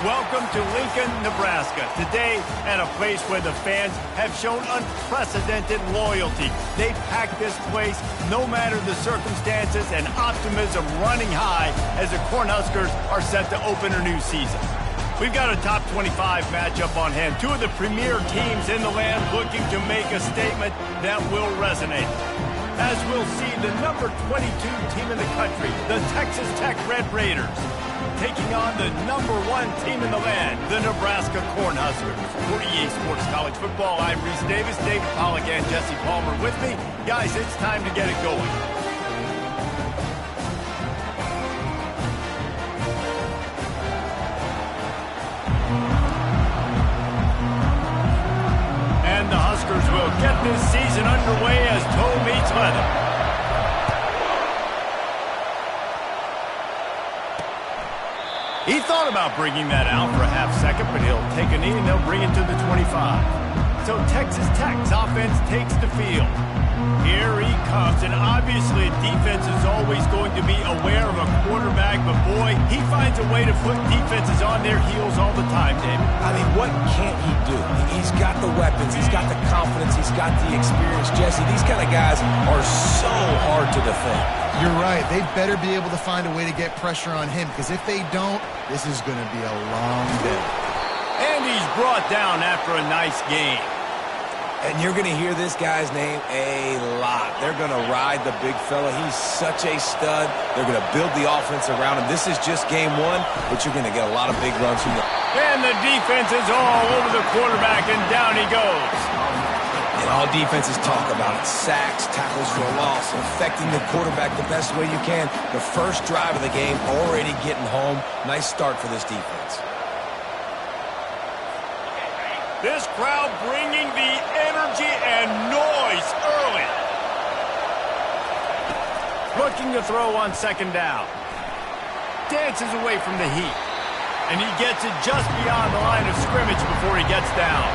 Welcome to Lincoln, Nebraska. Today, at a place where the fans have shown unprecedented loyalty. They pack this place no matter the circumstances, and optimism running high as the Cornhuskers are set to open a new season. We've got a top 25 matchup on hand. Two of the premier teams in the land looking to make a statement that will resonate. As we'll see, the number 22 team in the country, the Texas Tech Red Raiders, taking on the number 1 team in the land, the Nebraska Cornhuskers. For EA Sports College Football, I'm Reese Davis, David Pollack, and Jesse Palmer with me. Guys, it's time to get it going. And the Huskers will get this season underway as toe meets leather. He thought about bringing that out for a half second, but he'll take a knee and they'll bring it to the 25. So Texas Tech's offense takes the field. Here he comes, and obviously defense is always going to be aware of a quarterback, but boy, he finds a way to put defenses on their heels all the time, David. I mean, what can't he do? He's got the weapons, he's got the confidence, he's got the experience. Jesse, these kind of guys are so hard to defend. You're right. They better be able to find a way to get pressure on him, because if they don't, this is going to be a long day. And he's brought down after a nice game. And you're going to hear this guy's name a lot. They're going to ride the big fella. He's such a stud. They're going to build the offense around him. This is just game 1, but you're going to get a lot of big runs from him. And the defense is all over the quarterback, and down he goes. And all defenses talk about it. Sacks, tackles for a loss, affecting the quarterback the best way you can. The first drive of the game, already getting home. Nice start for this defense. This crowd bringing the energy and noise early. Looking to throw on second down. Dances away from the heat. And he gets it just beyond the line of scrimmage before he gets down.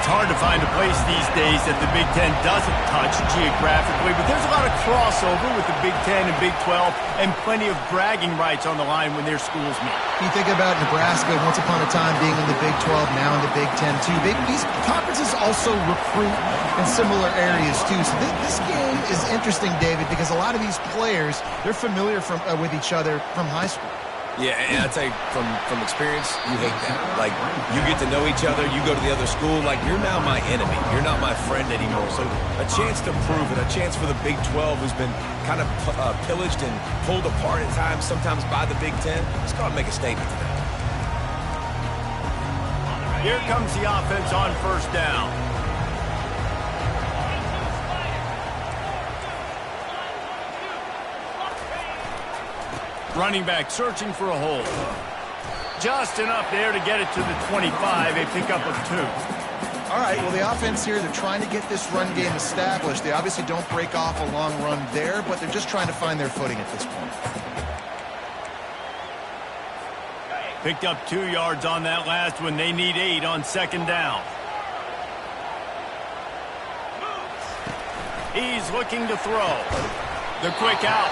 It's hard to find a place these days that the Big Ten doesn't touch geographically, but there's a lot of crossover with the Big Ten and Big 12 and plenty of bragging rights on the line when their schools meet. You think about Nebraska once upon a time being in the Big 12, now in the Big 10 too. These conferences also recruit in similar areas too. So this game is interesting, David, because a lot of these players, they're familiar with each other from high school. Yeah, and I'd say from experience, you hate that. Like, you get to know each other, you go to the other school, like, you're now my enemy. You're not my friend anymore. So a chance to prove it, a chance for the Big 12, who's been kind of pillaged and pulled apart at times, sometimes by the Big 10. Let's go and make a statement today. Here comes the offense on first down. Running back searching for a hole. Just enough there to get it to the 25, a pickup of 2. All right, well, the offense here, they're trying to get this run game established. They obviously don't break off a long run there, but they're just trying to find their footing at this point. Picked up 2 yards on that last one. They need 8 on second down. He's looking to throw. The quick out.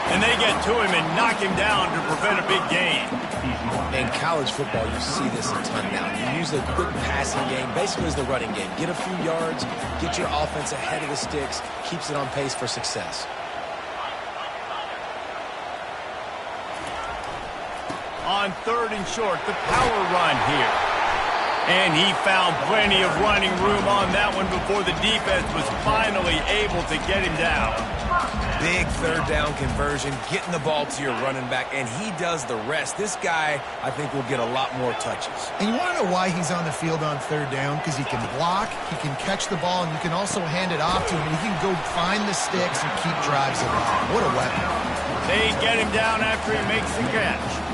And they get to him and knock him down to prevent a big gain. In college football, you see this a ton now. You use the quick passing game, basically as the running game. Get a few yards, get your offense ahead of the sticks, keeps it on pace for success. On third and short, the power run here. And he found plenty of running room on that one before the defense was finally able to get him down. Big third down conversion, getting the ball to your running back, and he does the rest. This guy, I think, will get a lot more touches. And you want to know why he's on the field on third down? Because he can block, he can catch the ball, and you can also hand it off to him, and he can go find the sticks and keep drives alive. What a weapon. They get him down after he makes the catch.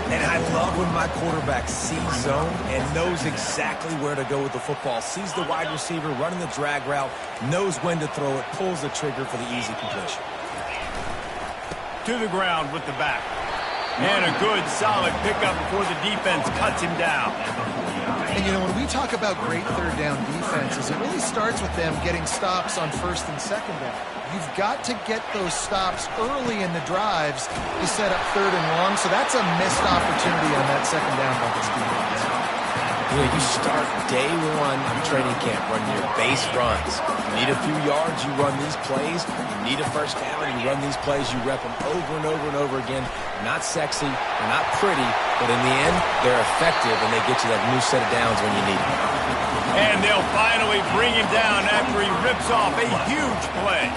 And I love when my quarterback sees zone and knows exactly where to go with the football. Sees the wide receiver running the drag route, knows when to throw it, pulls the trigger for the easy completion. To the ground with the back. And a good, solid pickup before the defense cuts him down. And, you know, when we talk about great third down defenses, it really starts with them getting stops on first and second down. You've got to get those stops early in the drives to set up third and long, so that's a missed opportunity on that second down by this defense. You know, you start day one of training camp running your base runs. You need a few yards, you run these plays. You need a first down, you run these plays. You rep them over and over and over again. They're not sexy, they're not pretty, but in the end, they're effective, and they get you that new set of downs when you need them. And they'll finally bring him down after he rips off a huge play.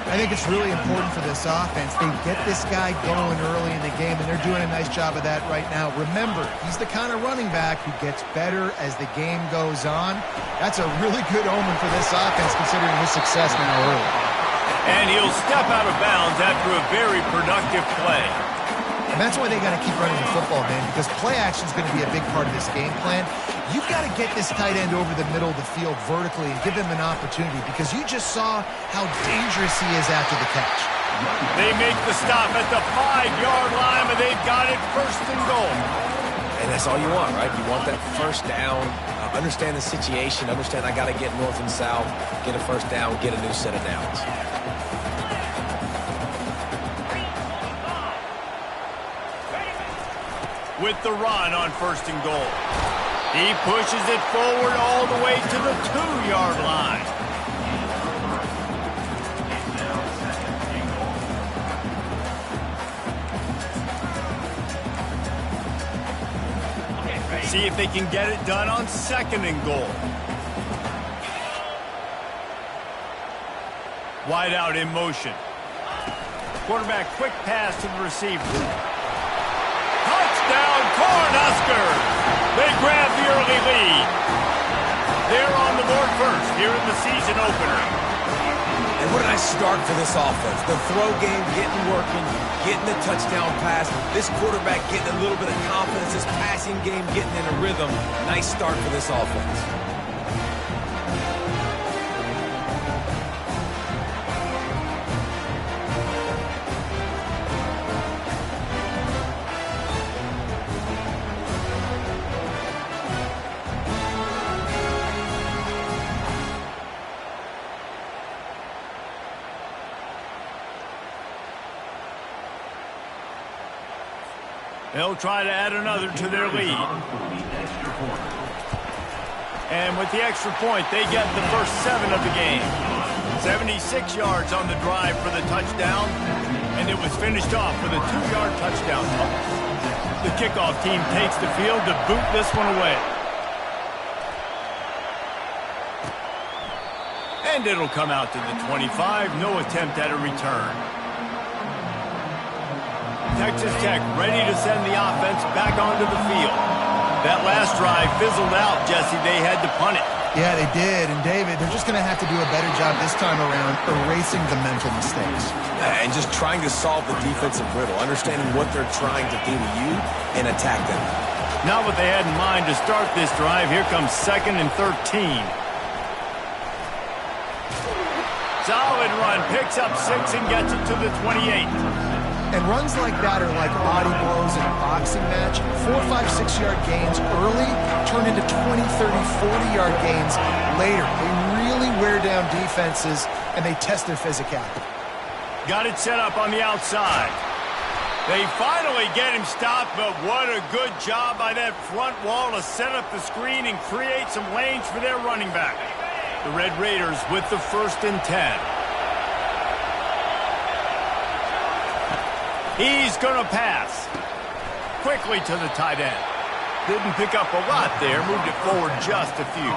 I think it's really important for this offense. They get this guy going early in the game, and they're doing a nice job of that right now. Remember, he's the kind of running back who gets better as the game goes on. That's a really good omen for this offense, considering his success now early. And he'll step out of bounds after a very productive play. And that's why they got to keep running the football, man, because play action is going to be a big part of this game plan. You've got to get this tight end over the middle of the field vertically and give him an opportunity, because you just saw how dangerous he is after the catch. They make the stop at the 5-yard line, but they've got it first and goal. And that's all you want, right? You want that first down, understand the situation, understand I got to get north and south, get a first down, get a new set of downs. With the run on first and goal. He pushes it forward all the way to the 2-yard line. See if they can get it done on second and goal. Wide out in motion. Quarterback quick pass to the receiver. Touchdown, Cornhuskers! They grab the early lead. They're on the board first here in the season opener. And what a nice start for this offense. The throw game getting working, getting the touchdown pass. This quarterback getting a little bit of confidence. This passing game getting in a rhythm. Nice start for this offense. They'll try to add another to their lead. And with the extra point, they get the first 7 of the game. 76 yards on the drive for the touchdown, and it was finished off with a 2-yard touchdown. The kickoff team takes the field to boot this one away. And it'll come out to the 25. No attempt at a return. Texas Tech ready to send the offense back onto the field. That last drive fizzled out, Jesse. They had to punt it. Yeah, they did. And, David, they're just going to have to do a better job this time around erasing the mental mistakes. And just trying to solve the defensive riddle, understanding what they're trying to do to you and attack them. Not what they had in mind to start this drive. Here comes 2nd and 13. Solid run. Picks up 6 and gets it to the 28. And runs like that are like body blows in a boxing match. 4, 5, 6-yard gains early turn into 20, 30, 40-yard gains later. They really wear down defenses, and they test their physicality. Got it set up on the outside. They finally get him stopped, but what a good job by that front wall to set up the screen and create some lanes for their running back. The Red Raiders with the 1st and 10. He's going to pass. Quickly to the tight end. Didn't pick up a lot there. Moved it forward just a few.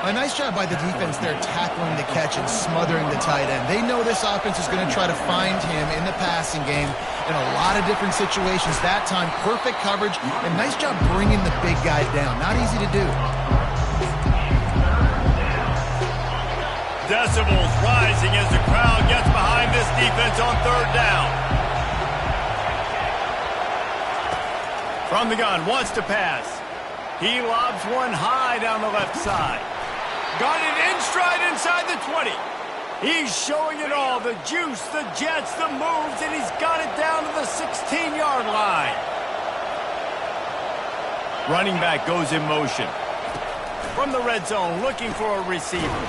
A nice job by the defense there tackling the catch and smothering the tight end. They know this offense is going to try to find him in the passing game in a lot of different situations. That time, perfect coverage, and nice job bringing the big guy down. Not easy to do. Decibels rising as the crowd gets behind this defense on 3rd down. From the gun, wants to pass. He lobs one high down the left side. Got it in stride inside the 20. He's showing it all, the juice, the jets, the moves, and he's got it down to the 16-yard line. Running back goes in motion. From the red zone, looking for a receiver.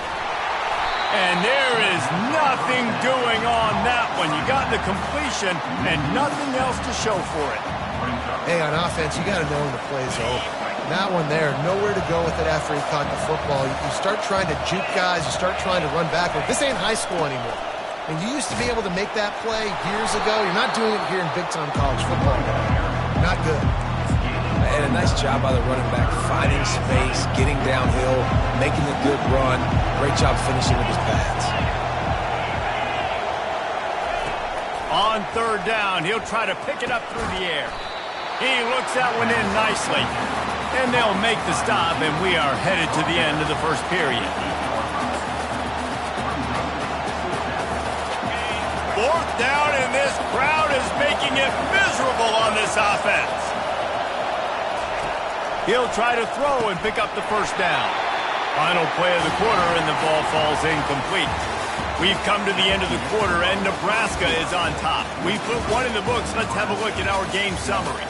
And there is nothing doing on that one. You got the completion and nothing else to show for it. Hey, on offense, you got to know when the play's over. That one there, nowhere to go with it after he caught the football. You start trying to juke guys. You start trying to run backward. This ain't high school anymore. And you used to be able to make that play years ago. You're not doing it here in big-time college football. Not good. And a nice job by the running back, finding space, getting downhill, making a good run. Great job finishing with his pads. On third down, he'll try to pick it up through the air. He looks that one in nicely. And they'll make the stop, and we are headed to the end of the first period. Fourth down, and this crowd is making it miserable on this offense. He'll try to throw and pick up the first down. Final play of the quarter, and the ball falls incomplete. We've come to the end of the quarter, and Nebraska is on top. We put one in the books. Let's have a look at our game summary.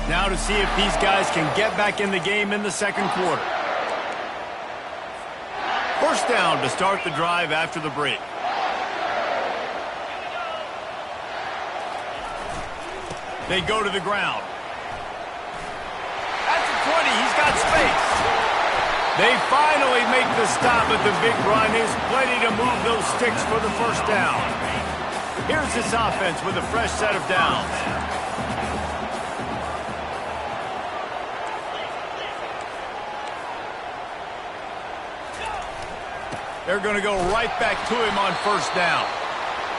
Now to see if these guys can get back in the game in the second quarter. First down to start the drive after the break. They go to the ground. At the 20, he's got space. They finally make the stop, but the big run is plenty to move those sticks for the first down. Here's this offense with a fresh set of downs. They're going to go right back to him on first down.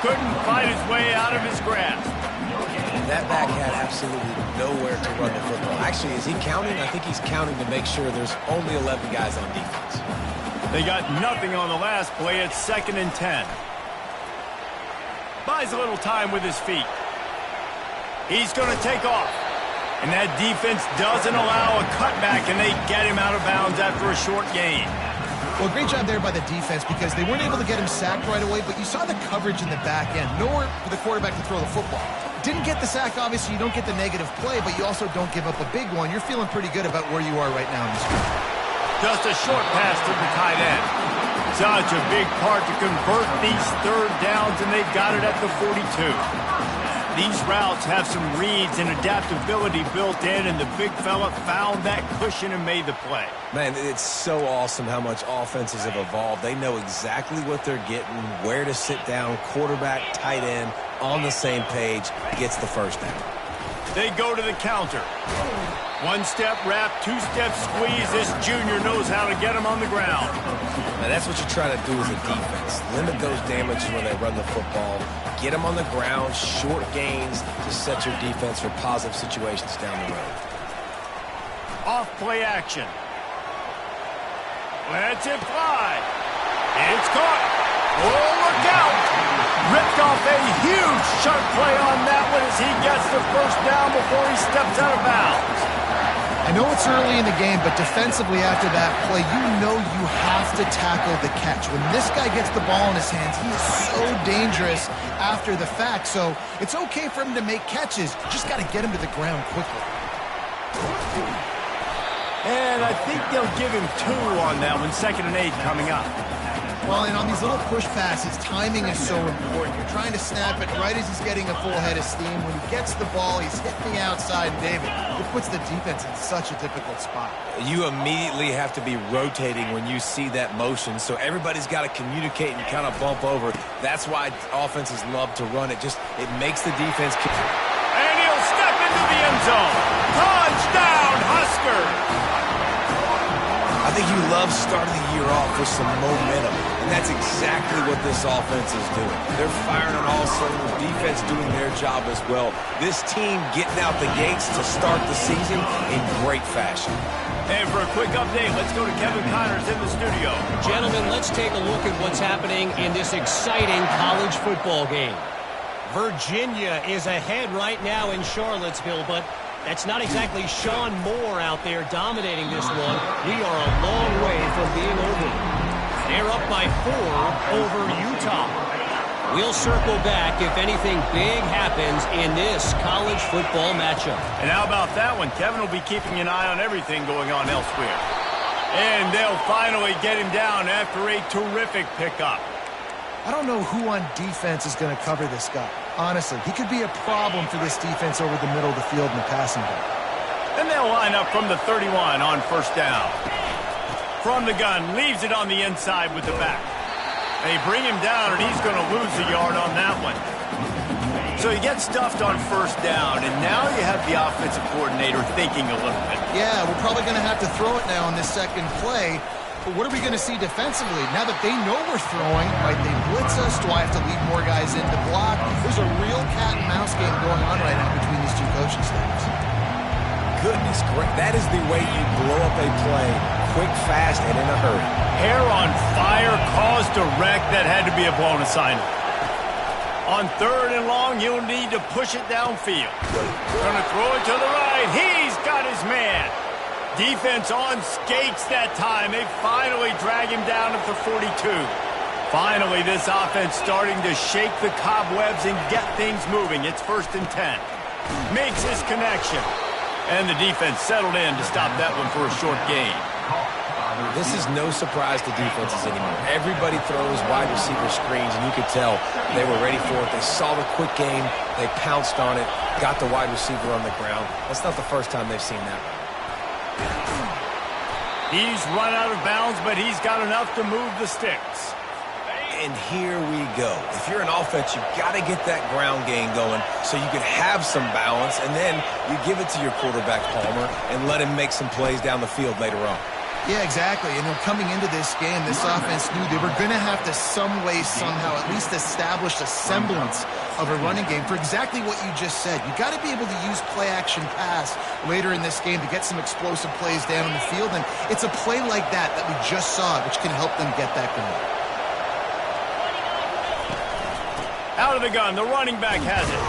Couldn't fight his way out of his grasp. That back had absolutely nowhere to run the football. Actually, is he counting? I think he's counting to make sure there's only 11 guys on defense. They got nothing on the last play. It's 2nd and 10. Buys a little time with his feet. He's going to take off. And that defense doesn't allow a cutback, and they get him out of bounds after a short gain. Well, great job there by the defense because they weren't able to get him sacked right away, but you saw the coverage in the back end. Nowhere for the quarterback to throw the football. Didn't get the sack, obviously. You don't get the negative play, but you also don't give up a big one. You're feeling pretty good about where you are right now in this game. Just a short pass to the tight end. Such a big part to convert these third downs, and they've got it at the 42. These routes have some reads and adaptability built in, and the big fella found that cushion and made the play. Man, it's so awesome how much offenses have evolved. They know exactly what they're getting, where to sit down, quarterback, tight end, on the same page, gets the first down. They go to the counter. One-step wrap, two-step squeeze. This junior knows how to get him on the ground. Now, that's what you try to do as a defense. Limit those damages when they run the football. Get them on the ground, short gains to set your defense for positive situations down the road. Off-play action. Lets it fly. It's caught. Oh, look out. Ripped off a huge sharp play on that one as he gets the first down before he steps out of bounds. I know it's early in the game, but defensively after that play, you know you have to tackle the catch. When this guy gets the ball in his hands, he is so dangerous after the fact. So it's okay for him to make catches. You just got to get him to the ground quickly. And I think they'll give him 2 on that one, 2nd and 8 coming up. Well, and on these little push passes, timing is so important. You're trying to snap it right as he's getting a full head of steam. When he gets the ball, he's hitting the outside, David. It puts the defense in such a difficult spot. You immediately have to be rotating when you see that motion, so everybody's got to communicate and kind of bump over. That's why offenses love to run it. It makes the defense... And he'll step into the end zone. Touchdown, Huskers! I think you love starting the year off with some momentum, and that's exactly what this offense is doing. They're firing on all cylinders, defense doing their job as well. This team getting out the gates to start the season in great fashion. And for a quick update, let's go to Kevin Connors in the studio. Gentlemen, let's take a look at what's happening in this exciting college football game. Virginia is ahead right now in Charlottesville, but that's not exactly Sean Moore out there dominating this one. We are a long way from being over. They're up by 4 over Utah. We'll circle back if anything big happens in this college football matchup. And how about that one? Kevin will be keeping an eye on everything going on elsewhere. And they'll finally get him down after a terrific pickup. I don't know who on defense is going to cover this guy. Honestly, he could be a problem for this defense over the middle of the field in the passing game. And they'll line up from the 31 on first down. From the gun, leaves it on the inside with the back. They bring him down, and he's going to lose a yard on that one. So he gets stuffed on first down, and now you have the offensive coordinator thinking a little bit. Yeah, we're probably going to have to throw it now on this second play. But what are we going to see defensively? Now that they know we're throwing, might they blitz us? Do I have to leave more guys in to block? There's a real cat and mouse game going on right now between these two coaching staffs. Goodness, great. That is the way you blow up a play, quick, fast, and in a hurry. Hair on fire caused a wreck that had to be a blown assignment. On third and long, you'll need to push it downfield. Gonna throw it to the right. He's got his man. Defense on skates that time. They finally drag him down at the 42. Finally, this offense starting to shake the cobwebs and get things moving. It's 1st and 10. Makes his connection. And the defense settled in to stop that one for a short gain. This is no surprise to defenses anymore. Everybody throws wide receiver screens, and you could tell they were ready for it. They saw the quick game. They pounced on it, got the wide receiver on the ground. That's not the first time they've seen that. He's run out of bounds, but he's got enough to move the sticks. And here we go. If you're an offense, you've got to get that ground game going so you can have some balance, and then you give it to your quarterback, Palmer, and let him make some plays down the field later on. Yeah, exactly. And coming into this game, this offense knew they were going to have to some way, somehow, at least establish a semblance of a running game for exactly what you just said. You got to be able to use play-action pass later in this game to get some explosive plays down the field, and it's a play like that that we just saw, which can help them get that going. Out of the gun, the running back has it.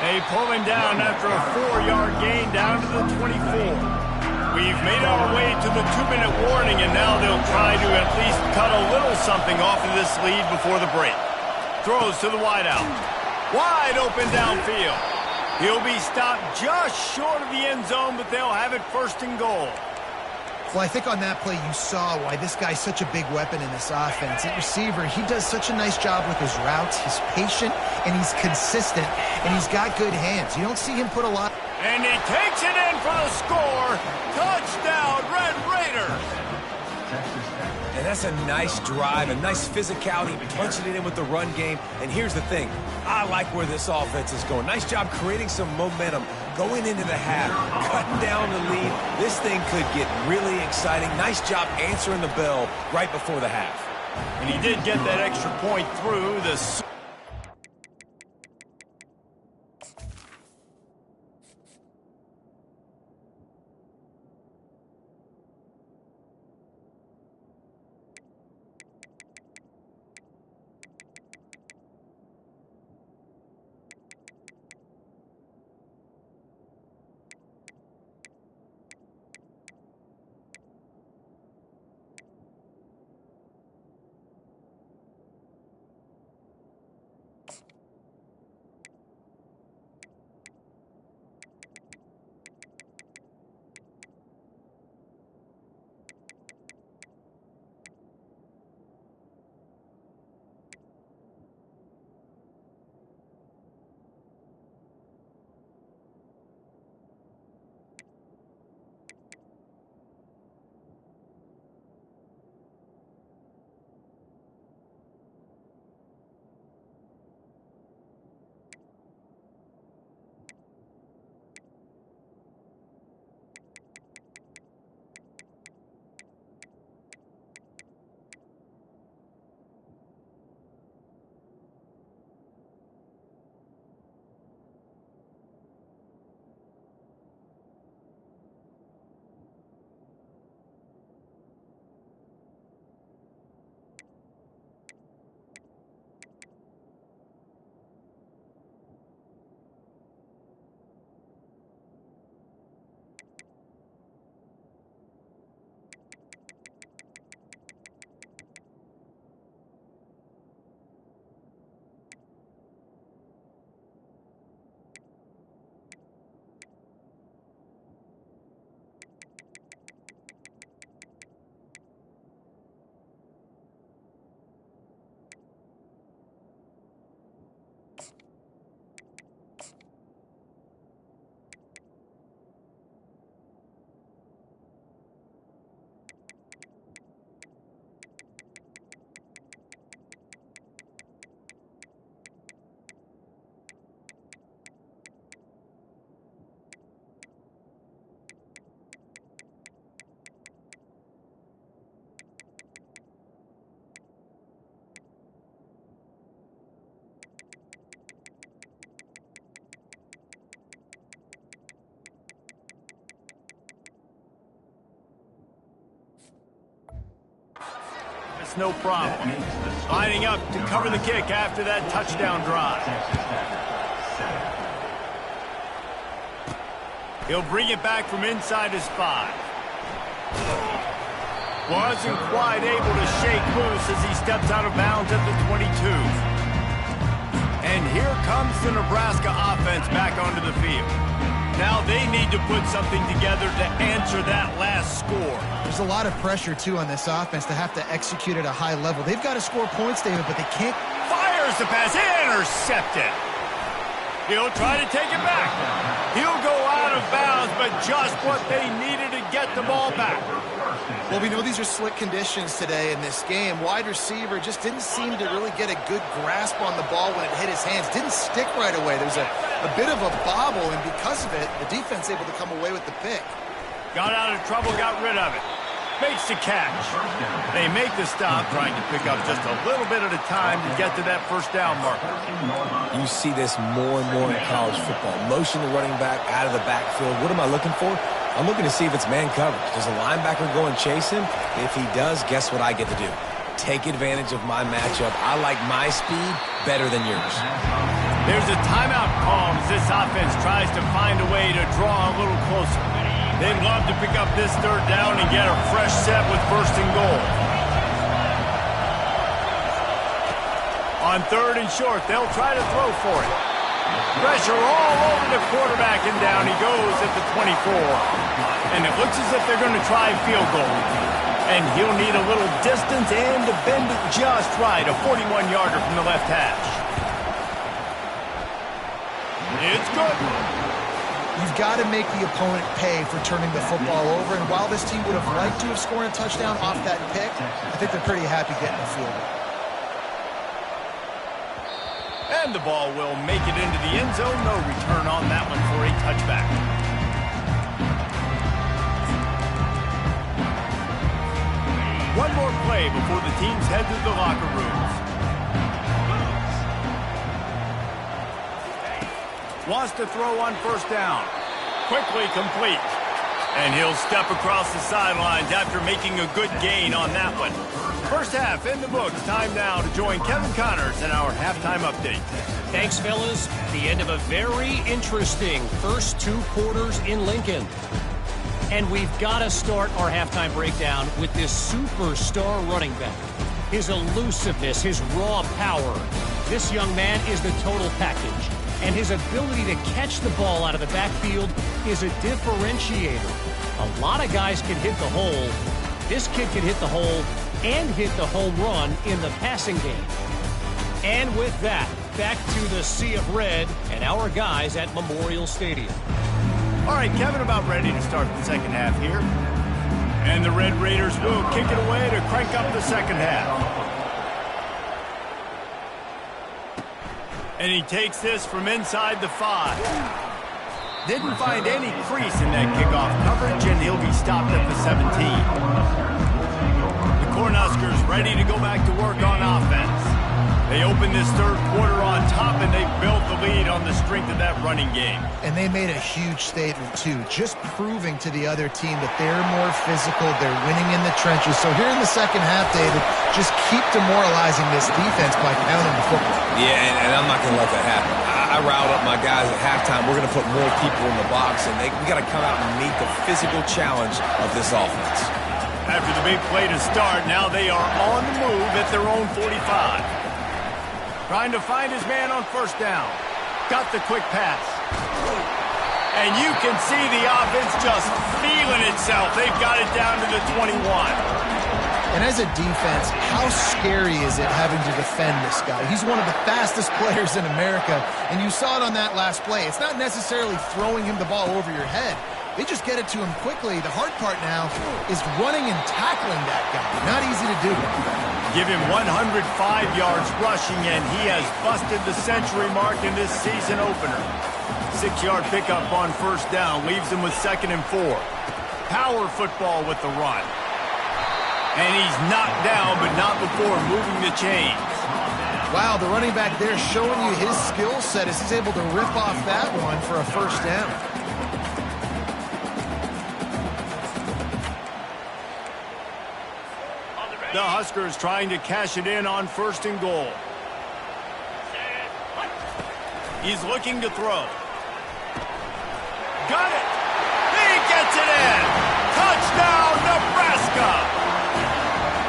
They pull him down after a 4-yard gain down to the 24. We've made our way to the 2-minute warning, and now they'll try to at least cut a little something off of this lead before the break. Throws to the wideout. Wide open downfield. He'll be stopped just short of the end zone, but they'll have it 1st and goal. Well, I think on that play you saw why this guy's such a big weapon in this offense. At receiver, he does such a nice job with his routes. He's patient, and he's consistent, and he's got good hands. You don't see him put a lot... And he takes it in for the score. Touchdown, Red Raiders. And that's a nice drive, a nice physicality, punching it in with the run game. And here's the thing. I like where this offense is going. Nice job creating some momentum going into the half, cutting down the lead. This thing could get really exciting. Nice job answering the bell right before the half. And he did get that extra point through the... kicks, no problem. Lining up to cover the kick after that touchdown drive. He'll bring it back from inside his 5. Wasn't quite able to shake loose as he steps out of bounds at the 22. And here comes the Nebraska offense back onto the field. Now they need to put something together to answer that last score. There's a lot of pressure, too, on this offense to have to execute at a high level. They've got to score points, David, but they can't. Fires the pass, intercepted. He'll try to take it back. He'll go out of bounds, but just what they needed to get the ball back. Well, we know these are slick conditions today in this game. Wide receiver just didn't seem to really get a good grasp on the ball when it hit his hands. Didn't stick right away. There's a bit of a bobble, and because of it, the defense able to come away with the pick. Got out of trouble, got rid of it. Makes the catch. They make the stop, trying to pick up just a little bit at a time to get to that first down marker. You see this more and more in college football. Motion the running back out of the backfield. What am I looking for? I'm looking to see if it's man coverage. Does a linebacker go and chase him? If he does, guess what I get to do? Take advantage of my matchup. I like my speed better than yours. There's a timeout call as this offense tries to find a way to draw a little closer. They'd love to pick up this third down and get a fresh set with first and goal. On 3rd and short, they'll try to throw for it. Pressure all over the quarterback, and down he goes at the 24. And it looks as if they're going to try field goal. And he'll need a little distance and to bend it just right. A 41-yarder from the left hash. It's good. You've got to make the opponent pay for turning the football over. And while this team would have liked to have scored a touchdown off that pick, I think they're pretty happy getting the field goal. And the ball will make it into the end zone. No return on that one for a touchback. One more play before the teams head to the locker rooms. Wants to throw on first down. Quickly complete. And he'll step across the sidelines after making a good gain on that one. First half in the books. Time now to join Kevin Connors in our halftime update. Thanks, fellas. The end of a very interesting first 2 quarters in Lincoln. And we've got to start our halftime breakdown with this superstar running back. His elusiveness, his raw power. This young man is the total package. And his ability to catch the ball out of the backfield is a differentiator. A lot of guys can hit the hole. This kid can hit the hole and hit the home run in the passing game. And with that, back to the sea of red and our guys at Memorial Stadium. All right, Kevin, about ready to start the second half here. And the Red Raiders will kick it away to crank up the second half. And he takes this from inside the 5. Didn't find any crease in that kickoff coverage, and he'll be stopped at the 17. The Cornhuskers ready to go back to work on offense. They open this third quarter on top, and they've built the lead on the strength of that running game. And they made a huge statement, too, just proving to the other team that they're more physical, they're winning in the trenches. So here in the second half, David, just keep demoralizing this defense by pounding the football. Yeah, and I'm not going to let that happen. I riled up my guys at halftime. We're going to put more people in the box, and we got to come out and meet the physical challenge of this offense. After the big play to start, now they are on the move at their own 45. Trying to find his man on first down. Got the quick pass. And you can see the offense just feeling itself. They've got it down to the 21. And as a defense, how scary is it having to defend this guy? He's one of the fastest players in America, and you saw it on that last play. It's not necessarily throwing him the ball over your head. They just get it to him quickly. The hard part now is running and tackling that guy. Not easy to do. Give him 105 yards rushing, and he has busted the century mark in this season opener. 6-yard pickup on first down leaves him with 2nd and 4. Power football with the run. And he's knocked down, but not before moving the chains. Wow, the running back there showing you his skill set as he's able to rip off that one for a first down. The Huskers trying to cash it in on 1st and goal. He's looking to throw. Got it! He gets it in! Touchdown, Nebraska!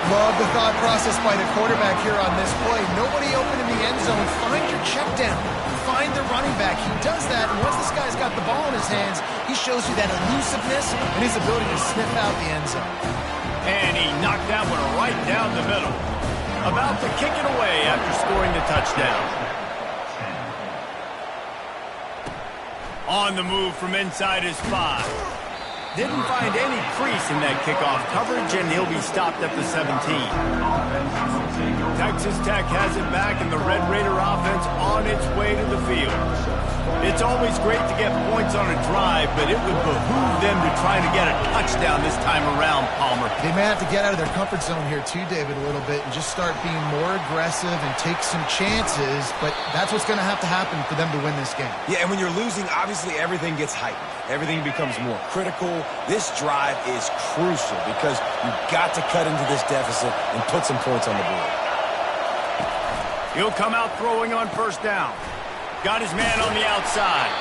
Love the thought process by the quarterback here on this play. Nobody open in the end zone. Find your check down. Find the running back. He does that, and once this guy's got the ball in his hands, he shows you that elusiveness and his ability to sniff out the end zone. And he knocked that one right down the middle. About to kick it away after scoring the touchdown. On the move from inside his 5. Didn't find any crease in that kickoff coverage, and he'll be stopped at the 17. Texas Tech has it back, and the Red Raider offense on its way to the field. It's always great to get points on a drive, but it would behoove them to try to get a touchdown this time around, Palmer. They may have to get out of their comfort zone here too, David, a little bit and just start being more aggressive and take some chances, but that's what's going to happen for them to win this game. Yeah, and when you're losing, obviously everything gets heightened. Everything becomes more critical. This drive is crucial because you've got to cut into this deficit and put some points on the board. He'll come out throwing on 1st down. Got his man on the outside.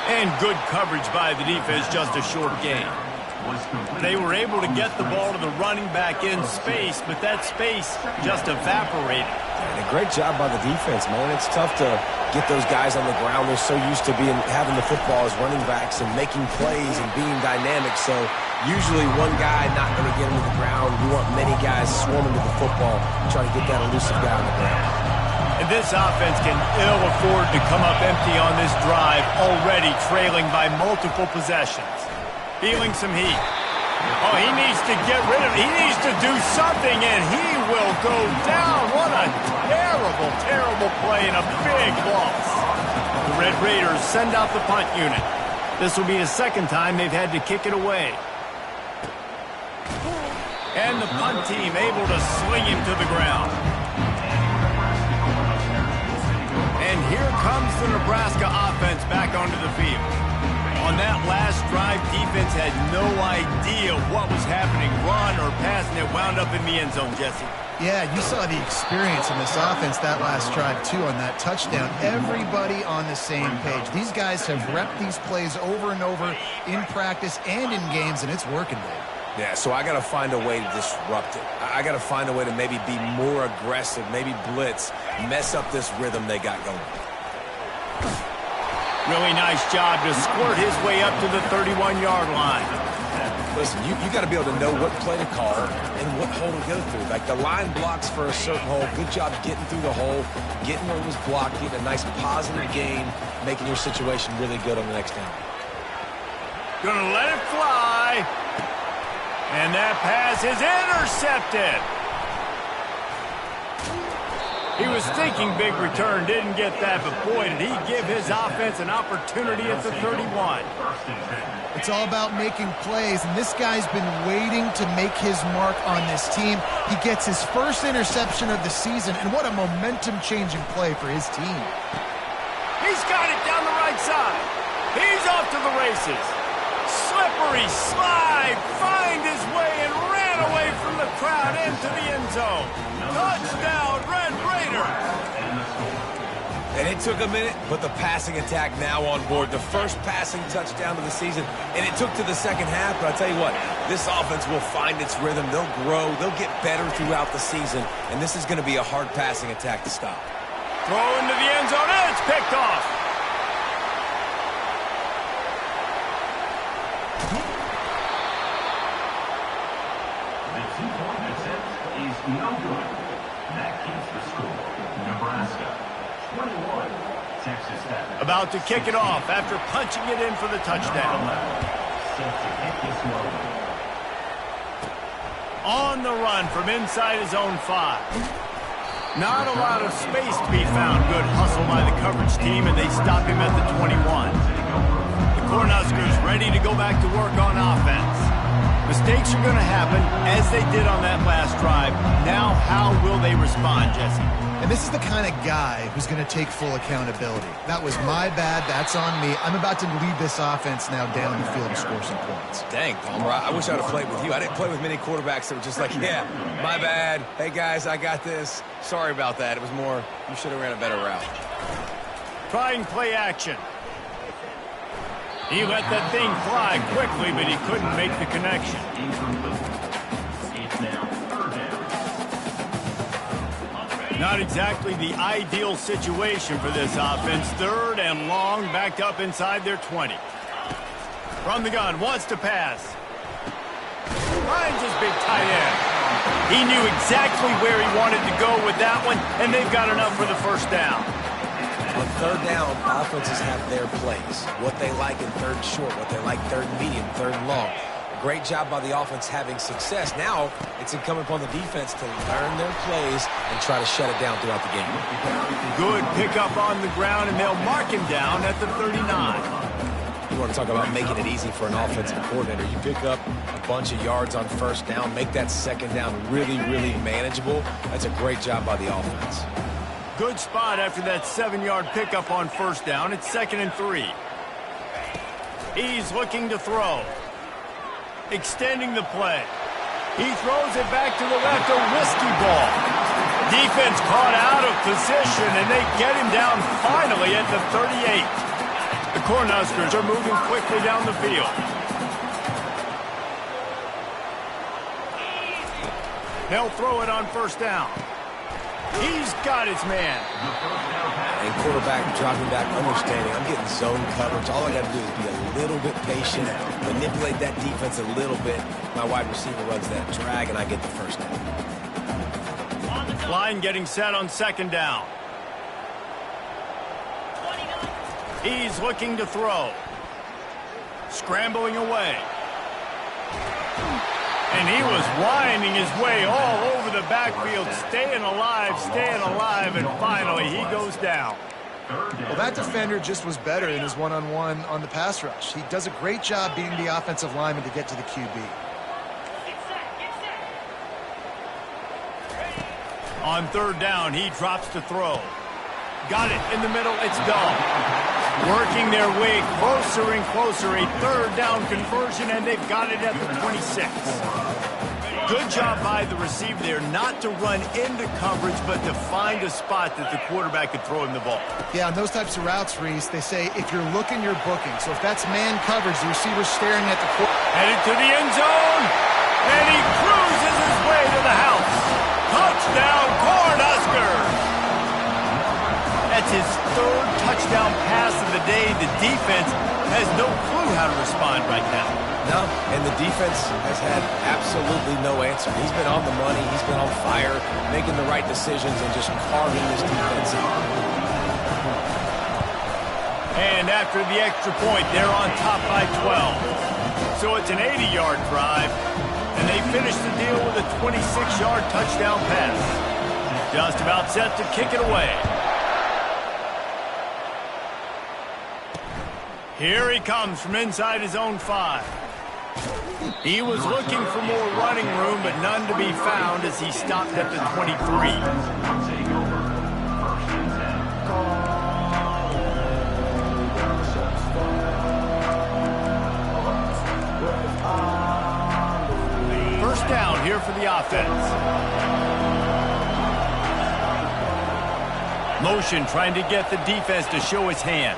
And good coverage by the defense, just a short gain. They were able to get the ball to the running back in space, but that space just evaporated. And a great job by the defense, man. It's tough to get those guys on the ground. They're so used to having the football as running backs and making plays and being dynamic. So usually one guy not going to get into the ground. You want many guys swarming to the football, trying to get that elusive guy on the ground. And this offense can ill afford to come up empty on this drive, already trailing by multiple possessions. Feeling some heat. Oh, he needs to get rid of it. He needs to do something, and he will go down. What a terrible, terrible play and a big loss. The Red Raiders send out the punt unit. This will be the 2nd time they've had to kick it away. And the punt team able to sling him to the ground. And here comes the Nebraska offense back onto the field. On that last drive, defense had no idea what was happening, run or pass, and it wound up in the end zone, Jesse. Yeah, you saw the experience in this offense that last drive, too, on that touchdown. Everybody on the same page. These guys have repped these plays over and over in practice and in games, and it's working, Dave. Yeah, so I got to find a way to disrupt it. I got to find a way to maybe be more aggressive, maybe blitz, mess up this rhythm they got going. Really nice job to squirt his way up to the 31-yard line. Listen, you got to be able to know what play to call and what hole to go through. Like the line blocks for a certain hole. Good job getting through the hole, getting where it was blocked, getting a nice positive gain, making your situation really good on the next down. Gonna let it fly. And that pass is intercepted. He was thinking big return, didn't get that, but boy, did he give his offense an opportunity at the 31. It's all about making plays, and this guy's been waiting to make his mark on this team. He gets his first interception of the season, and what a momentum-changing play for his team. He's got it down the right side. He's off to the races. Slippery slide, find his way and ran away from the crowd into the end zone. Touchdown, Red Raider. And it took a minute, but the passing attack now on board. The first passing touchdown of the season, and it took to the second half, but I'll tell you what, this offense will find its rhythm. They'll grow. They'll get better throughout the season, and this is going to be a hard passing attack to stop. Throw into the end zone, and it's picked off. No good. That keeps the score. Nebraska 21, Texas Tech. About to kick it off after punching it in for the touchdown. Set to hit this one. On the run from inside his own 5. Not a lot of space to be found. Good hustle by the coverage team, and they stop him at the 21. The Cornhuskers ready to go back to work on offense. Mistakes are going to happen, as they did on that last drive. Now, how will they respond, Jesse? And this is the kind of guy who's going to take full accountability. That was my bad. That's on me. I'm about to lead this offense now down the field and score some points. Dang, Palmer, I wish I'd have played with you. I didn't play with many quarterbacks that were just like, yeah, my bad. Hey, guys, I got this. Sorry about that. It was more, you should have ran a better route. Trying play action. He let that thing fly quickly, but he couldn't make the connection. It's now third down. Not exactly the ideal situation for this offense. Third and long, backed up inside their 20. From the gun, wants to pass. Finds his big tight end. He knew exactly where he wanted to go with that one, and they've got enough for the first down. On third down, offenses have their plays. What they like in third and short, what they like third and medium, third and long. Great job by the offense having success. Now it's incumbent upon the defense to learn their plays and try to shut it down throughout the game. Good pickup on the ground, and they'll mark him down at the 39. You want to talk about making it easy for an offensive coordinator. You pick up a bunch of yards on first down, make that second down really, really manageable. That's a great job by the offense. Good spot after that 7-yard pickup on first down. It's 2nd and 3. He's looking to throw. Extending the play. He throws it back to the left, a risky ball. Defense caught out of position, and they get him down finally at the 38. The Cornhuskers are moving quickly down the field. They'll throw it on first down. He's got his man. And quarterback dropping back, understanding, I'm getting zone coverage. All I got to do is be a little bit patient, manipulate that defense a little bit. My wide receiver runs that drag, and I get the first down. Line getting set on second down. He's looking to throw. Scrambling away. And he was winding his way all over the backfield, staying alive, and finally he goes down. Well, that defender just was better than his one-on-one on the pass rush. He does a great job beating the offensive lineman to get to the QB. On third down, he drops to throw. Got it in the middle, it's gone. Working their way closer and closer, a third down conversion, and they've got it at the 26. Good job by the receiver there, not to run into coverage, but to find a spot that the quarterback could throw him the ball. Yeah, on those types of routes, Reese, they say if you're looking, you're booking. So if that's man coverage, the receiver's staring at the quarterback. Headed to the end zone, and he cruises his way to the house. Touchdown, Cornhuskers! That's his third touchdown pass of the day. The defense has no clue how to respond right now. No, and the defense has had absolutely no answer. He's been on the money. He's been on fire, making the right decisions and just carving this defense up. And after the extra point, they're on top by 12. So it's an 80-yard drive, and they finish the deal with a 26-yard touchdown pass. Just about set to kick it away. Here he comes from inside his own 5. He was looking for more running room, but none to be found as he stopped at the 23. First down here for the offense. Motion trying to get the defense to show his hand.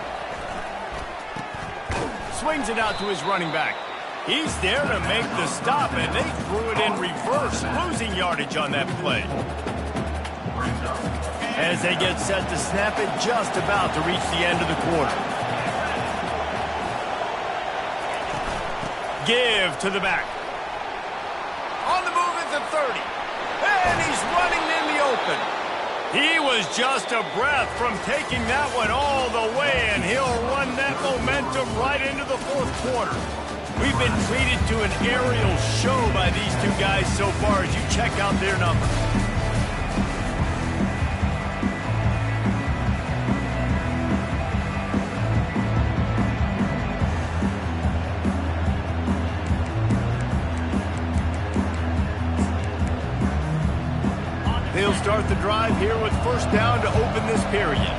Swings it out to his running back. He's there to make the stop, and they threw it in reverse, losing yardage on that play. As they get set to snap it, just about to reach the end of the quarter. Give to the back. On the move at the 30. And he's running in the open. He was just a breath from taking that one all the way, and he'll run that momentum right into the fourth quarter. We've been treated to an aerial show by these two guys so far as you check out their numbers. They'll start the drive here with first down to open this period.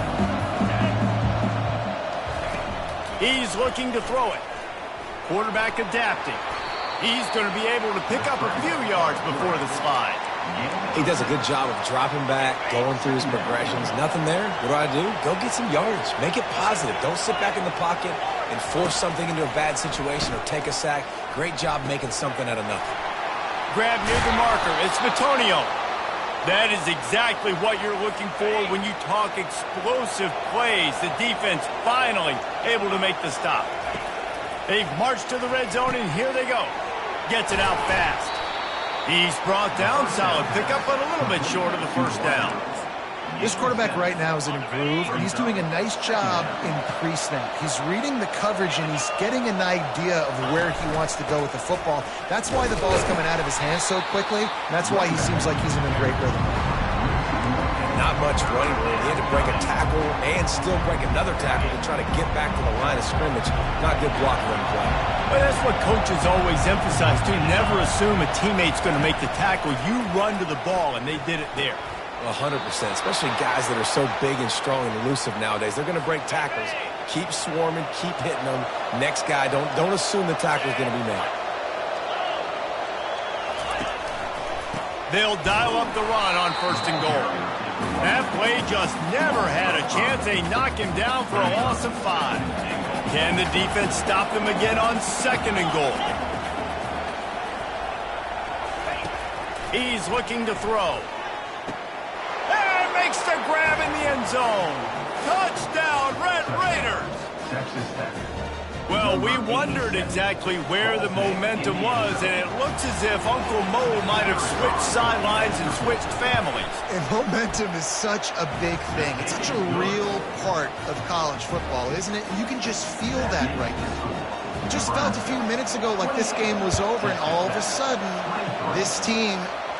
He's looking to throw it. Quarterback adapting. He's going to be able to pick up a few yards before the slide. He does a good job of dropping back, going through his progressions. Nothing there. What do? Go get some yards. Make it positive. Don't sit back in the pocket and force something into a bad situation or take a sack. Great job making something out of nothing. Grab near the marker. It's Vitonio. That is exactly what you're looking for when you talk explosive plays. The defense finally able to make the stop. They've marched to the red zone, and here they go. Gets it out fast. He's brought down. Solid pickup, but a little bit short of the first down. This quarterback right now is in a groove, and he's doing a nice job in pre-snap. He's reading the coverage, and he's getting an idea of where he wants to go with the football. That's why the ball's coming out of his hands so quickly, and that's why he seems like he's in a great rhythm. Not much running room. He had to break a tackle and still break another tackle to try to get back to the line of scrimmage. Not good blocking on the play. But that's what coaches always emphasize, too. Never assume a teammate's going to make the tackle. You run to the ball, and they did it there. 100%, especially guys that are so big and strong and elusive nowadays. They're going to break tackles. Keep swarming, keep hitting them. Next guy, don't assume the tackle's going to be made. They'll dial up the run on first and goal. That play just never had a chance. They knock him down for a loss of 5. Can the defense stop them again on second and goal? He's looking to throw. And makes the grab in the end zone. Touchdown, Red Raiders! Well, we wondered exactly where the momentum was, and it looks as if Uncle Mo might have switched sidelines and switched families. And momentum is such a big thing. It's such a real part of college football, isn't it? You can just feel that right now. It just felt a few minutes ago like this game was over, and all of a sudden, this team,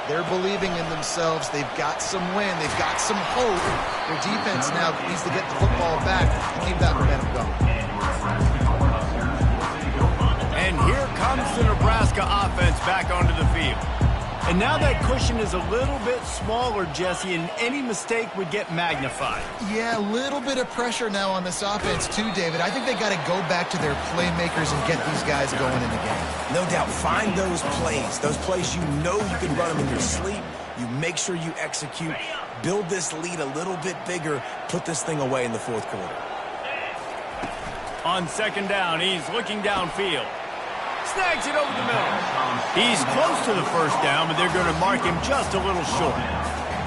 they're believing in themselves. They've got some win. They've got some hope. Their defense now needs to get the football back to keep that momentum going. And here comes the Nebraska offense back onto the field. And now that cushion is a little bit smaller, Jesse, and any mistake would get magnified. Yeah, a little bit of pressure now on this offense too, David. I think they got to go back to their playmakers and get these guys going in the game. No doubt. Find those plays you know you can run them in your sleep. You make sure you execute. Build this lead a little bit bigger. Put this thing away in the fourth quarter. On second down, he's looking downfield. Snags it over the middle. He's close to the first down, but they're going to mark him just a little short.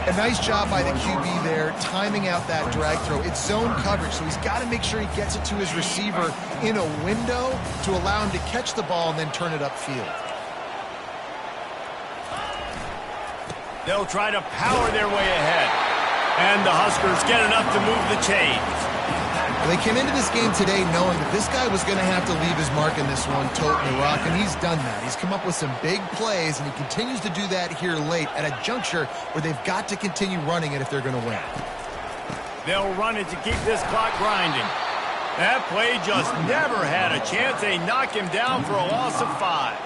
A nice job by the QB there, timing out that drag throw. It's zone coverage, so he's got to make sure he gets it to his receiver in a window to allow him to catch the ball and then turn it upfield. They'll try to power their way ahead. And the Huskers get enough to move the chains. They came into this game today knowing that this guy was going to have to leave his mark in this one, toting the rock, and he's done that. He's come up with some big plays, and he continues to do that here late at a juncture where they've got to continue running it if they're going to win. They'll run it to keep this clock grinding. That play just never had a chance. They knock him down for a loss of 5.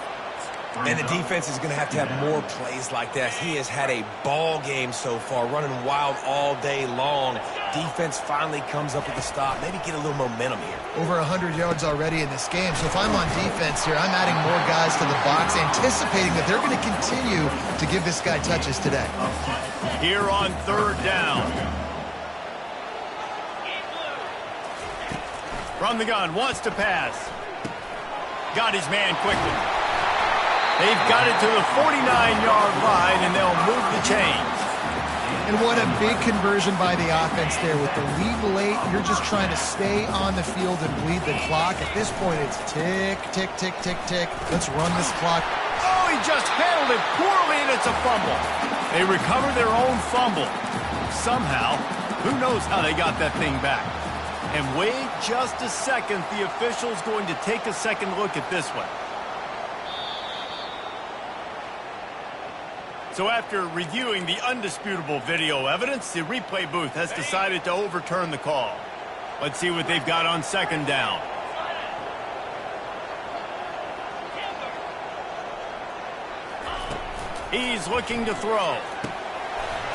And the defense is going to have more plays like that. He has had a ball game so far, running wild all day long. Defense finally comes up with a stop. Maybe get a little momentum here. Over 100 yards already in this game. So if I'm on defense here, I'm adding more guys to the box, anticipating that they're going to continue to give this guy touches today. Here on third down. From the gun, wants to pass. Got his man quickly. They've got it to the 49-yard line, and they'll move the chains. And what a big conversion by the offense there. With the lead late, you're just trying to stay on the field and bleed the clock. At this point, it's tick, tick, tick, tick, tick. Let's run this clock. Oh, he just handled it poorly, and it's a fumble. They recover their own fumble. Somehow, who knows how they got that thing back. And wait just a second. The official's going to take a second look at this one. So after reviewing the undisputable video evidence, the replay booth has decided to overturn the call. Let's see what they've got on second down. He's looking to throw.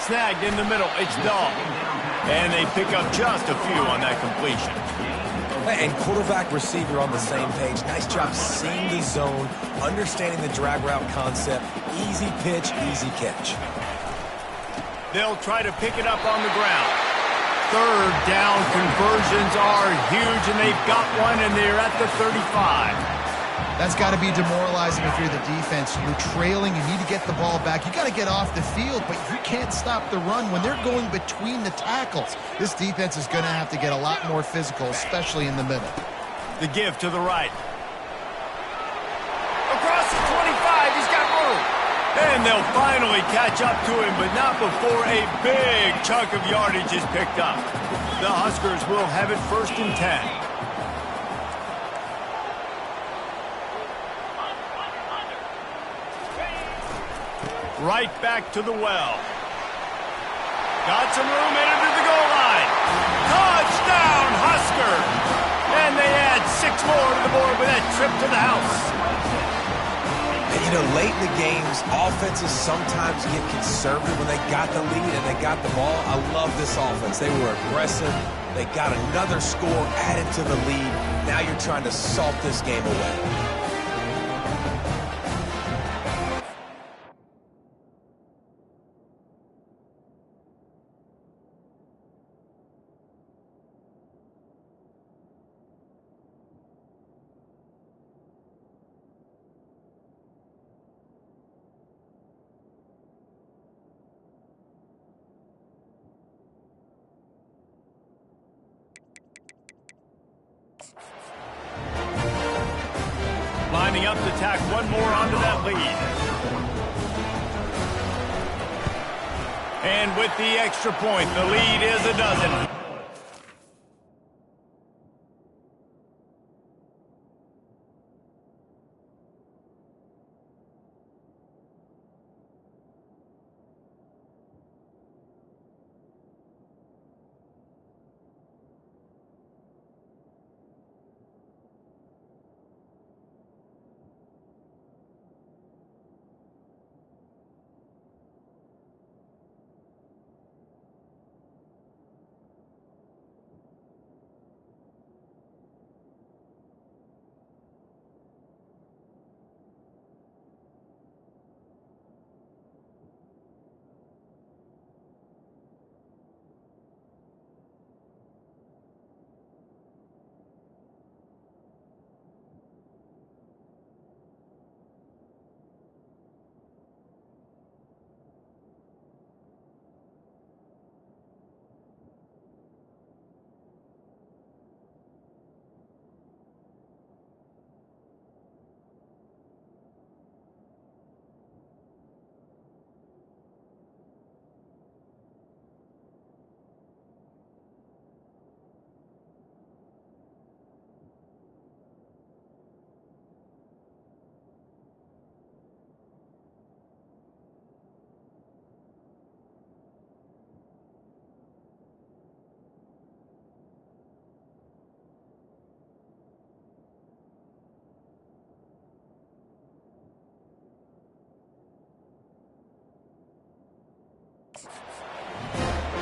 Snagged in the middle. It's Dahl. And they pick up just a few on that completion. And quarterback, receiver on the same page. Nice job seeing the zone, understanding the drag route concept. Easy pitch, easy catch. They'll try to pick it up on the ground. Third down conversions are huge, and they've got one, and they're at the 35. That's got to be demoralizing if you're the defense. You're trailing. You need to get the ball back. You got to get off the field, but you can't stop the run when they're going between the tackles. This defense is going to have to get a lot more physical, especially in the middle. The give to the right. Across the 25, he's got room. And they'll finally catch up to him, but not before a big chunk of yardage is picked up. The Huskers will have it 1st and 10. Right back to the well. Got some room into the goal line. Touchdown, Husker! And they add 6 more to the board with that trip to the house. And, you know, late in the games, offenses sometimes get conservative when they got the lead and they got the ball. I love this offense. They were aggressive. They got another score added to the lead. Now you're trying to salt this game away. Lining up to tack one more onto that lead. And with the extra point, the lead is a dozen.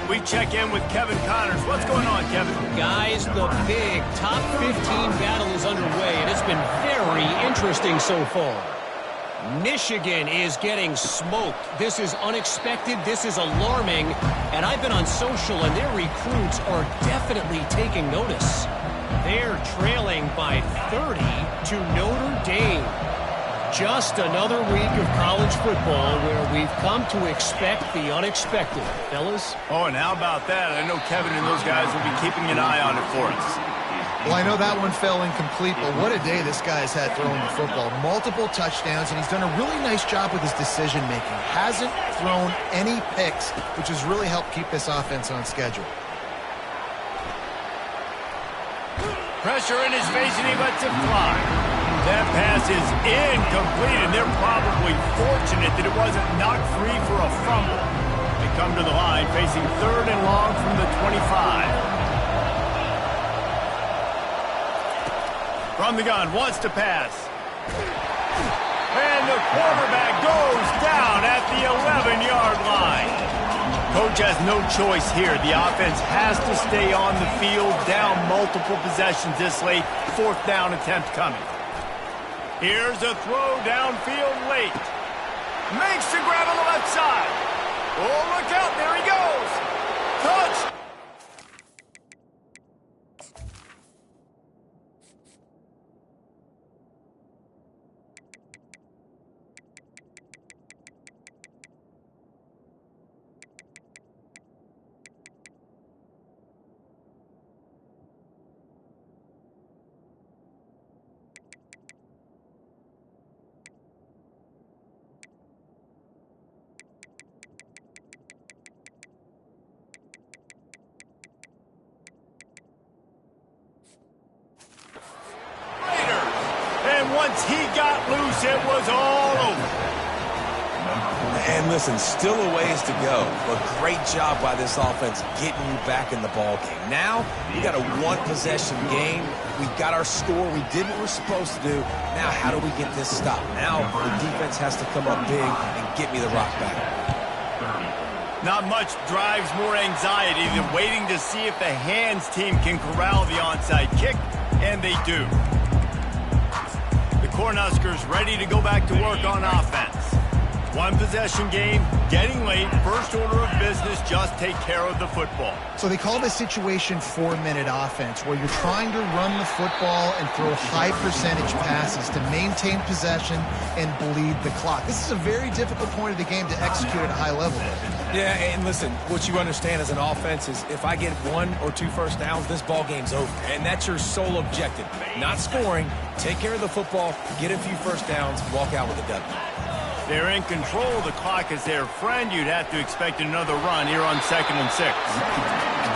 We check in with Kevin Connors. What's going on, Kevin? Guys, the big top 15 battle is underway, and it's been very interesting so far. Michigan is getting smoked. This is unexpected. This is alarming. And I've been on social, and their recruits are definitely taking notice. They're trailing by 30 to Notre Dame. Just another week of college football where we've come to expect the unexpected, fellas. Oh, and how about that? I know Kevin and those guys will be keeping an eye on it for us. Well, I know that one fell incomplete, but what a day this guy's had throwing the football. Multiple touchdowns, and he's done a really nice job with his decision-making. Hasn't thrown any picks, which has really helped keep this offense on schedule. Pressure in his face, and he lets it fly. That pass is incomplete, and they're probably fortunate that it wasn't knocked free for a fumble. They come to the line facing 3rd and long from the 25. From the gun, wants to pass. And the quarterback goes down at the 11-yard line. Coach has no choice here. The offense has to stay on the field, down multiple possessions this late. 4th down attempt coming. Here's a throw downfield late. Makes the grab on the left side. Oh, look out. There he goes. Touch. Once he got loose, it was all over. And listen, still a ways to go. But great job by this offense getting you back in the ball game. Now, we got a one-possession game. We got our score. We did what we're supposed to do. Now, how do we get this stopped? Now, the defense has to come up big and get me the rock back. Not much drives more anxiety than waiting to see if the hands team can corral the onside kick, and they do. Cornhuskers ready to go back to work on offense. One possession game, getting late, first order of business, just take care of the football. So they call this situation 4-minute offense, where you're trying to run the football and throw high percentage passes to maintain possession and bleed the clock. This is a very difficult point of the game to execute at a high level. Yeah, and listen, what you understand as an offense is if I get 1 or 2 first downs, this ball game's over. And that's your sole objective. Not scoring, take care of the football, get a few first downs, walk out with a W. They're in control. The clock is their friend. You'd have to expect another run here on 2nd and 6.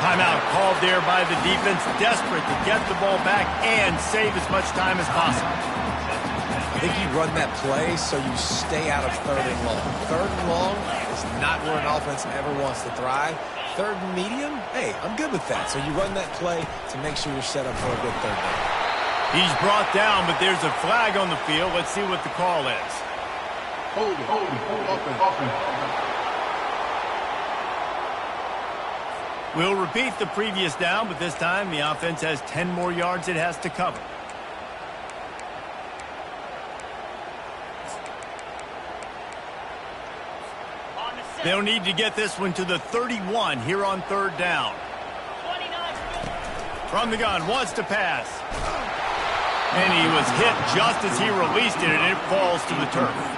Timeout called there by the defense, desperate to get the ball back and save as much time as possible. I think you run that play so you stay out of 3rd and long. 3rd and long is not where an offense ever wants to thrive. 3rd and medium, hey, I'm good with that. So you run that play to make sure you're set up for a good 3rd down. He's brought down, but there's a flag on the field. Let's see what the call is. Hold, offense. We'll repeat the previous down, but this time the offense has 10 more yards it has to cover. They'll need to get this one to the 31 here on 3rd down. From the gun, wants to pass. And he was hit just as he released it, and it falls to the turf.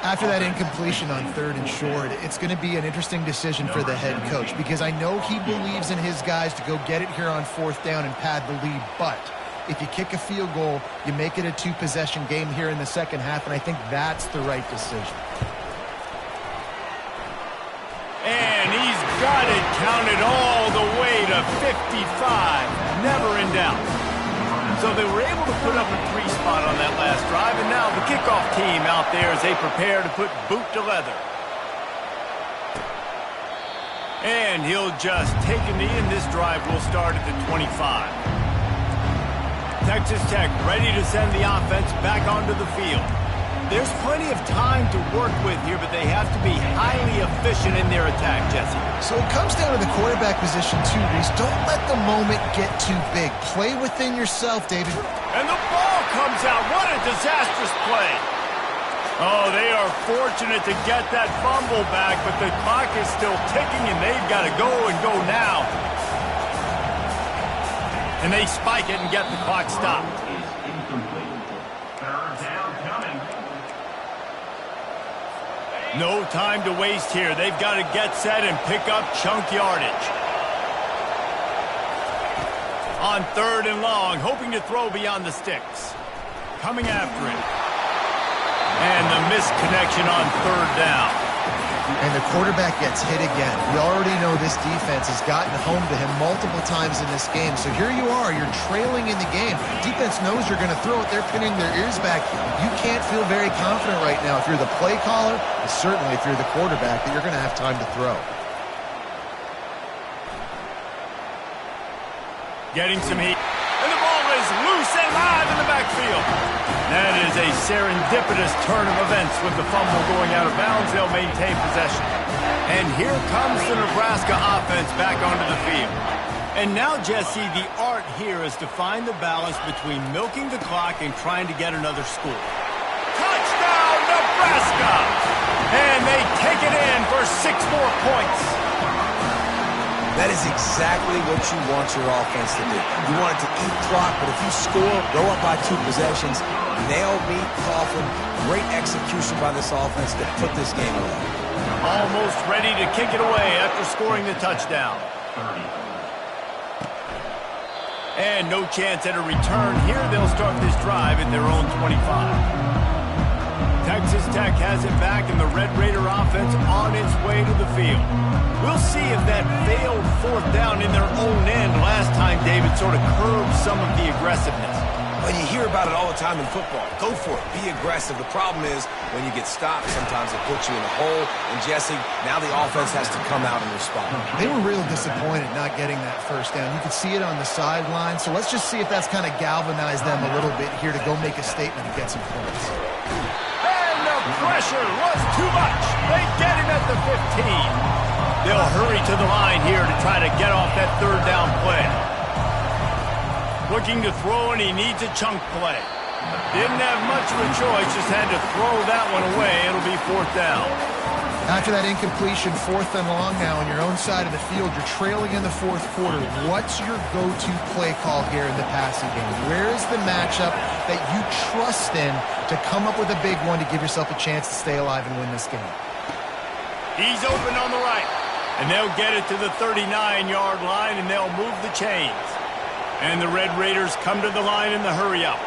After that incompletion on 3rd and short, it's going to be an interesting decision for the head coach, because I know he believes in his guys to go get it here on 4th down and pad the lead. But if you kick a field goal, you make it a 2-possession game here in the second half, and I think that's the right decision. And he's got it counted all the way to 55. Never in doubt. So they were able to put up a 3 spot on that last drive, and now the kickoff team out there as they prepare to put boot to leather. And he'll just take a knee, and this drive will start at the 25. Texas Tech ready to send the offense back onto the field. There's plenty of time to work with here, but they have to be highly efficient in their attack, Jesse. So it comes down to the quarterback position too, Reese. Don't let the moment get too big. Play within yourself, David. And the ball comes out. What a disastrous play. Oh, they are fortunate to get that fumble back, but the clock is still ticking, and they've got to go and go now. And they spike it and get the clock stopped. No time to waste here. They've got to get set and pick up chunk yardage. On 3rd and long, hoping to throw beyond the sticks. Coming after it. And the missed connection on 3rd down. And the quarterback gets hit again. We already know this defense has gotten home to him multiple times in this game. So here you are, you're trailing in the game. Defense knows you're going to throw it. They're pinning their ears back. You can't feel very confident right now if you're the play caller, and certainly if you're the quarterback, that you're going to have time to throw. Getting some heat. And the ball is loose and live in the backfield. That is a serendipitous turn of events with the fumble going out of bounds. They'll maintain possession. And here comes the Nebraska offense back onto the field. And now, Jesse, the art here is to find the balance between milking the clock and trying to get another score. Touchdown, Nebraska! And they take it in for 6 more points. That is exactly what you want your offense to do. You want it to eat clock, but if you score, go up by 2 possessions, nail beat Coughlin. Great execution by this offense to put this game away. Almost ready to kick it away after scoring the touchdown. And no chance at a return here. They'll start this drive at their own 25. Texas Tech has it back, and the Red Raider offense on its way to the field. We'll see if that failed 4th down in their own end last time, David, sort of curbed some of the aggressiveness. When you hear about it all the time in football, go for it. Be aggressive. The problem is when you get stopped, sometimes it puts you in a hole. And, Jesse, now the offense has to come out and respond. They were real disappointed not getting that 1st down. You could see it on the sideline. So let's just see if that's kind of galvanized them a little bit here to go make a statement and get some points. Pressure was too much. They get him at the 15. They'll hurry to the line here to try to get off that 3rd down play. Looking to throw, and he needs a chunk play. Didn't have much of a choice, just had to throw that one away. It'll be 4th down. After that incompletion, 4th and long now on your own side of the field, you're trailing in the 4th quarter. What's your go-to play call here in the passing game? Where is the matchup that you trust in to come up with a big one to give yourself a chance to stay alive and win this game? He's open on the right, and they'll get it to the 39-yard line, and they'll move the chains. And the Red Raiders come to the line in the hurry-up.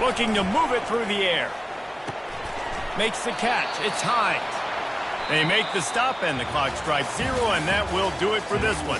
Looking to move it through the air. Makes the catch. It's Hines. They make the stop, and the clock strikes 0, and that will do it for this one.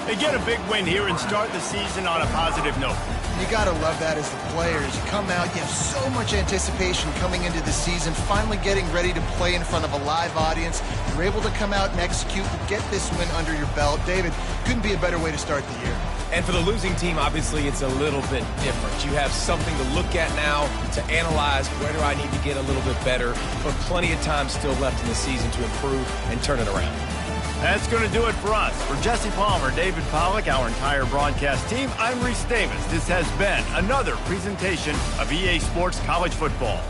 They get a big win here and start the season on a positive note. You got to love that as the players. You come out, you have so much anticipation coming into the season, finally getting ready to play in front of a live audience. You're able to come out and execute and get this win under your belt. David, couldn't be a better way to start the year. And for the losing team, obviously, it's a little bit different. You have something to look at now to analyze where do I need to get a little bit better, but plenty of time still left in the season to improve and turn it around. That's going to do it for us. For Jesse Palmer, David Pollack, our entire broadcast team, I'm Reese Davis. This has been another presentation of EA Sports College Football.